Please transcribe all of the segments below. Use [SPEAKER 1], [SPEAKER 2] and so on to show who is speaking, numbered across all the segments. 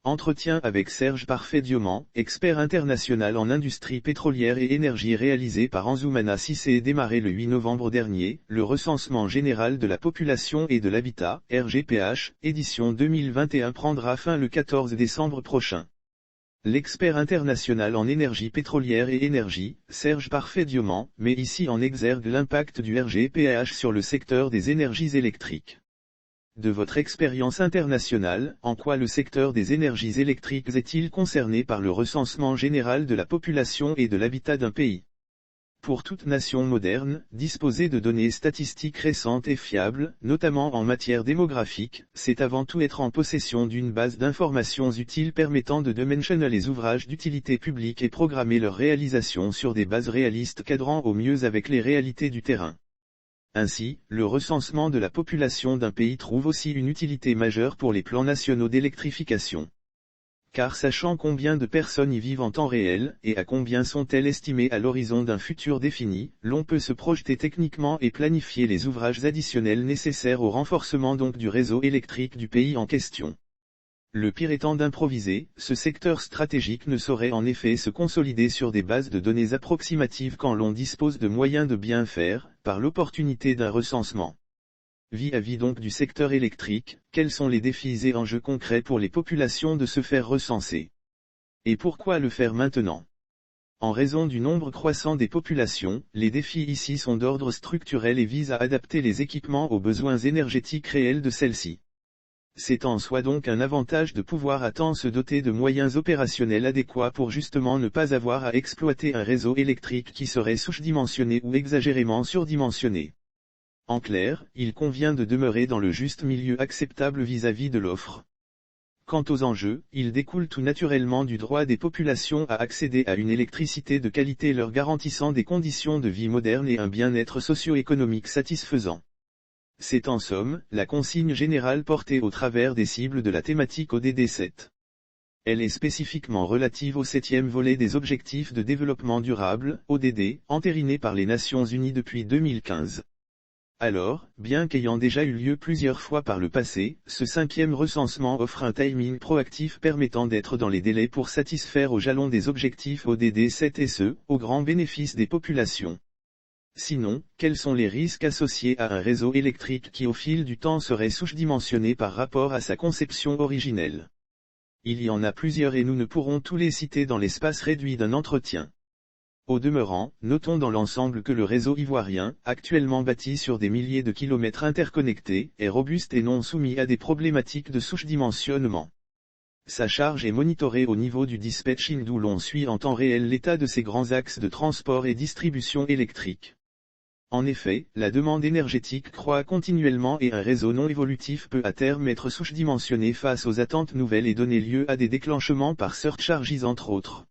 [SPEAKER 1] Entretien avec Serge Parfait-Diomand, expert international en industrie pétrolière et énergie réalisé par Anzoumana Cissé démarré le 8 novembre dernier, le recensement général de la population et de l'habitat, RGPH, édition 2021 prendra fin le 14 décembre prochain. L'expert international en énergie pétrolière et énergie, Serge Parfait-Diomand, met ici en exergue l'impact du RGPH sur le secteur des énergies électriques. De votre expérience internationale, en quoi le secteur des énergies électriques est-il concerné par le recensement général de la population et de l'habitat d'un pays? Pour toute nation moderne, disposer de données statistiques récentes et fiables, notamment en matière démographique, c'est avant tout être en possession d'une base d'informations utiles permettant de dimensionner les ouvrages d'utilité publique et programmer leur réalisation sur des bases réalistes cadrant au mieux avec les réalités du terrain. Ainsi, le recensement de la population d'un pays trouve aussi une utilité majeure pour les plans nationaux d'électrification. Car sachant combien de personnes y vivent en temps réel, et à combien sont-elles estimées à l'horizon d'un futur défini, l'on peut se projeter techniquement et planifier les ouvrages additionnels nécessaires au renforcement donc du réseau électrique du pays en question. Le pire étant d'improviser, ce secteur stratégique ne saurait en effet se consolider sur des bases de données approximatives quand l'on dispose de moyens de bien faire, par l'opportunité d'un recensement. Vis-à-vis donc du secteur électrique, quels sont les défis et enjeux concrets pour les populations de se faire recenser? Et pourquoi le faire maintenant? En raison du nombre croissant des populations, les défis ici sont d'ordre structurel et visent à adapter les équipements aux besoins énergétiques réels de celles-ci. C'est en soi donc un avantage de pouvoir à temps se doter de moyens opérationnels adéquats pour justement ne pas avoir à exploiter un réseau électrique qui serait sous-dimensionné ou exagérément surdimensionné. En clair, il convient de demeurer dans le juste milieu acceptable vis-à-vis de l'offre. Quant aux enjeux, ils découlent tout naturellement du droit des populations à accéder à une électricité de qualité leur garantissant des conditions de vie modernes et un bien-être socio-économique satisfaisant. C'est en somme, la consigne générale portée au travers des cibles de la thématique ODD 7. Elle est spécifiquement relative au 7e volet des Objectifs de développement durable, ODD, entériné par les Nations Unies depuis 2015. Alors, bien qu'ayant déjà eu lieu plusieurs fois par le passé, ce 5e recensement offre un timing proactif permettant d'être dans les délais pour satisfaire aux jalons des objectifs ODD 7 et ce, au grand bénéfice des populations. Sinon, quels sont les risques associés à un réseau électrique qui au fil du temps serait sous-dimensionné par rapport à sa conception originelle? Il y en a plusieurs et nous ne pourrons tous les citer dans l'espace réduit d'un entretien. Au demeurant, notons dans l'ensemble que le réseau ivoirien, actuellement bâti sur des milliers de kilomètres interconnectés, est robuste et non soumis à des problématiques de sous-dimensionnement. Sa charge est monitorée au niveau du dispatching d'où l'on suit en temps réel l'état de ses grands axes de transport et distribution électrique. En effet, la demande énergétique croît continuellement et un réseau non évolutif peut à terme être sous-dimensionné face aux attentes nouvelles et donner lieu à des déclenchements par surcharges entre autres.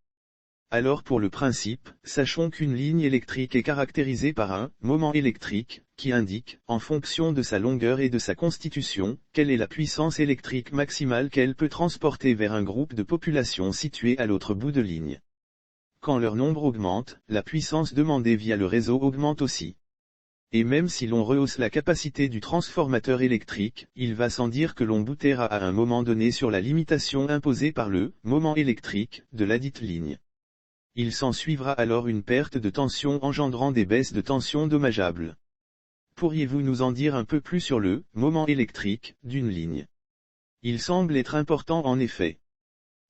[SPEAKER 1] Alors pour le principe, sachons qu'une ligne électrique est caractérisée par un « moment électrique » qui indique, en fonction de sa longueur et de sa constitution, quelle est la puissance électrique maximale qu'elle peut transporter vers un groupe de population situé à l'autre bout de ligne. Quand leur nombre augmente, la puissance demandée via le réseau augmente aussi. Et même si l'on rehausse la capacité du transformateur électrique, il va sans dire que l'on boutera à un moment donné sur la limitation imposée par le « moment électrique » de ladite ligne. Il s'en suivra alors une perte de tension engendrant des baisses de tension dommageables. Pourriez-vous nous en dire un peu plus sur le « moment électrique » d'une ligne? Il semble être important en effet.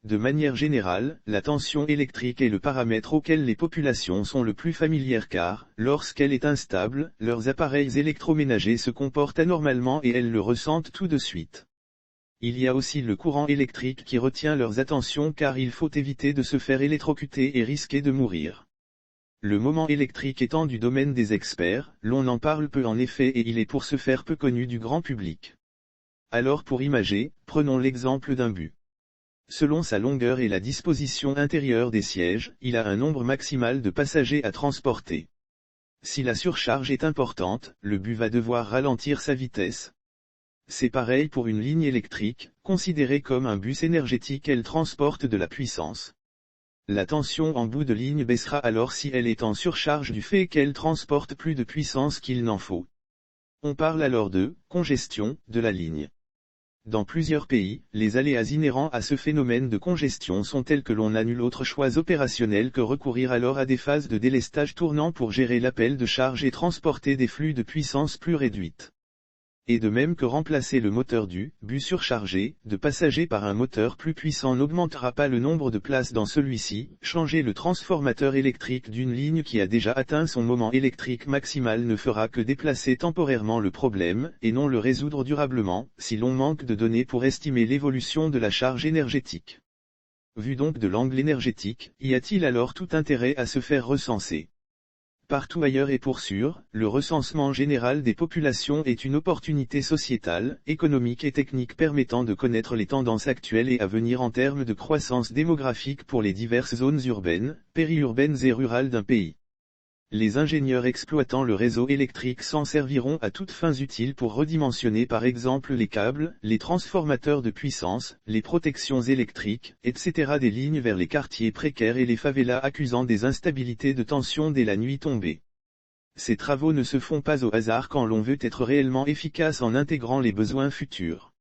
[SPEAKER 1] De manière générale, la tension électrique est le paramètre auquel les populations sont le plus familières car, lorsqu'elle est instable, leurs appareils électroménagers se comportent anormalement et elles le ressentent tout de suite. Il y a aussi le courant électrique qui retient leurs attentions car il faut éviter de se faire électrocuter et risquer de mourir. Le moment électrique étant du domaine des experts, l'on en parle peu en effet et il est pour ce faire peu connu du grand public. Alors pour imager, prenons l'exemple d'un bus. Selon sa longueur et la disposition intérieure des sièges, il a un nombre maximal de passagers à transporter. Si la surcharge est importante, le bus va devoir ralentir sa vitesse. C'est pareil pour une ligne électrique, considérée comme un bus énergétique, elle transporte de la puissance. La tension en bout de ligne baissera alors si elle est en surcharge du fait qu'elle transporte plus de puissance qu'il n'en faut. On parle alors de « congestion » de la ligne. Dans plusieurs pays, les aléas inhérents à ce phénomène de congestion sont tels que l'on n'a nul autre choix opérationnel que recourir alors à des phases de délestage tournant pour gérer l'appel de charge et transporter des flux de puissance plus réduites. Et de même que remplacer le moteur du bus surchargé de passagers par un moteur plus puissant n'augmentera pas le nombre de places dans celui-ci, changer le transformateur électrique d'une ligne qui a déjà atteint son moment électrique maximal ne fera que déplacer temporairement le problème, et non le résoudre durablement, si l'on manque de données pour estimer l'évolution de la charge énergétique. Vu donc de l'angle énergétique, y a-t-il alors tout intérêt à se faire recenser ? Partout ailleurs et pour sûr, le recensement général des populations est une opportunité sociétale, économique et technique permettant de connaître les tendances actuelles et à venir en termes de croissance démographique pour les diverses zones urbaines, périurbaines et rurales d'un pays. Les ingénieurs exploitant le réseau électrique s'en serviront à toutes fins utiles pour redimensionner par exemple les câbles, les transformateurs de puissance, les protections électriques, etc. des lignes vers les quartiers précaires et les favelas accusant des instabilités de tension dès la nuit tombée. Ces travaux ne se font pas au hasard quand l'on veut être réellement efficace en intégrant les besoins futurs.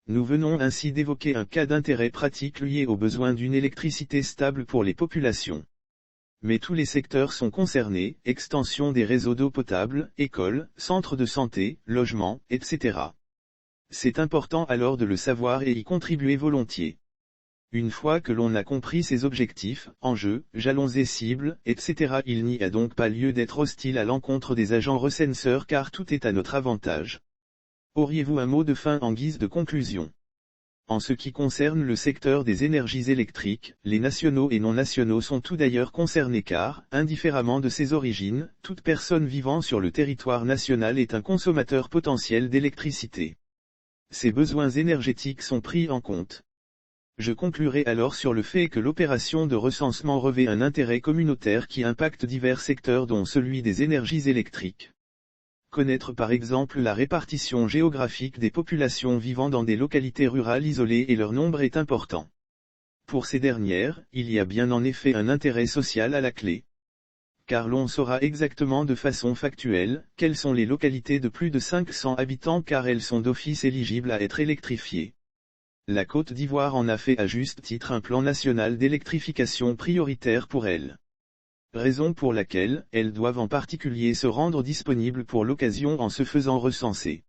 [SPEAKER 1] Nous venons ainsi d'évoquer un cas d'intérêt pratique lié au besoin d'une électricité stable pour les populations. Mais tous les secteurs sont concernés, extension des réseaux d'eau potable, écoles, centres de santé, logements, etc. C'est important alors de le savoir et y contribuer volontiers. Une fois que l'on a compris ses objectifs, enjeux, jalons et cibles, etc. il n'y a donc pas lieu d'être hostile à l'encontre des agents recenseurs car tout est à notre avantage. Auriez-vous un mot de fin en guise de conclusion ? En ce qui concerne le secteur des énergies électriques, les nationaux et non nationaux sont tout d'ailleurs concernés car, indifféremment de ses origines, toute personne vivant sur le territoire national est un consommateur potentiel d'électricité. Ses besoins énergétiques sont pris en compte. Je conclurai alors sur le fait que l'opération de recensement revêt un intérêt communautaire qui impacte divers secteurs dont celui des énergies électriques. Connaître par exemple la répartition géographique des populations vivant dans des localités rurales isolées et leur nombre est important. Pour ces dernières, il y a bien en effet un intérêt social à la clé. Car l'on saura exactement de façon factuelle, quelles sont les localités de plus de 500 habitants car elles sont d'office éligibles à être électrifiées. La Côte d'Ivoire en a fait à juste titre un plan national d'électrification prioritaire pour elles. Raison pour laquelle, elles doivent en particulier se rendre disponibles pour l'occasion en se faisant recenser.